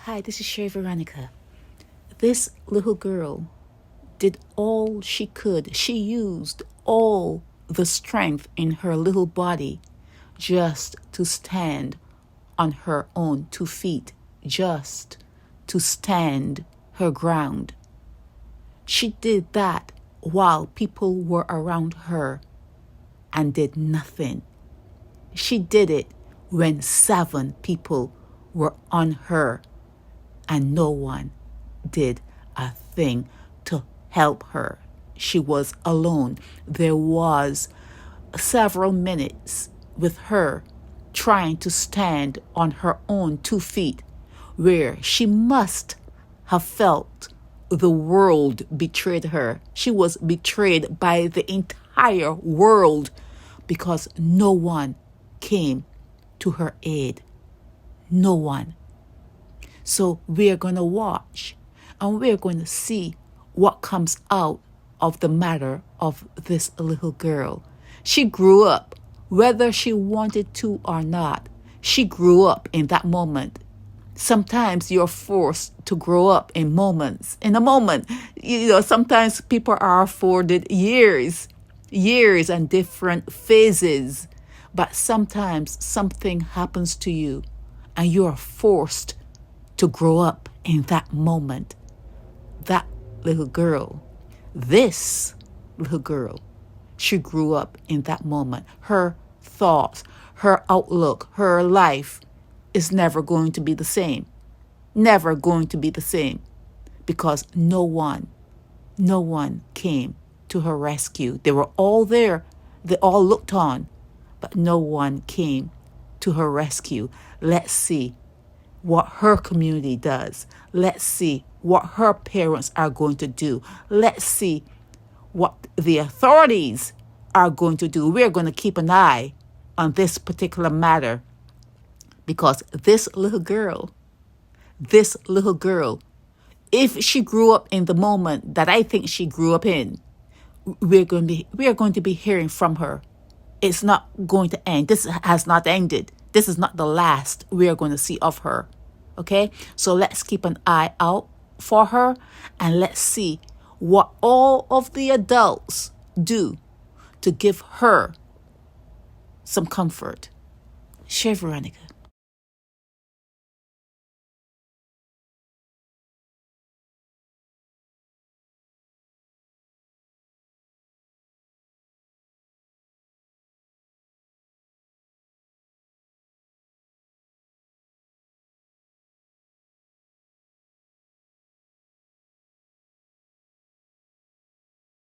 Hi, this is Shay Veronica. This little girl did all she could. She used all the strength in her little body just to stand on her own 2 feet, just to stand her ground. She did that while people were around her and did nothing. She did it when 7 people were on her and no one did a thing to help her. She was alone. There was several minutes with her trying to stand on her own 2 feet, where she must have felt the world betrayed her. She was betrayed by the entire world because no one came to her aid. No one. So we're going to watch and we're going to see what comes out of the matter of this little girl. She grew up, whether she wanted to or not. She grew up in that moment. Sometimes you're forced to grow up in moments. In a moment, sometimes people are afforded years and different phases. But sometimes something happens to you and you are forced to grow up in that moment. That little girl, this little girl, she grew up in that moment. Her thoughts, her outlook, her life is never going to be the same. Never going to be the same. Because no one came to her rescue. They were all there. They all looked on. But no one came to her rescue. Let's see what her community does. Let's see what her parents are going to do. Let's see what the authorities are going to do. We're going to keep an eye on this particular matter because this little girl, if she grew up in the moment that I think she grew up in, we are going to be hearing from her. It's not going to end. This has not ended. This is not the last we are going to see of her. Okay? So let's keep an eye out for her and let's see what all of the adults do to give her some comfort. Share Veronica.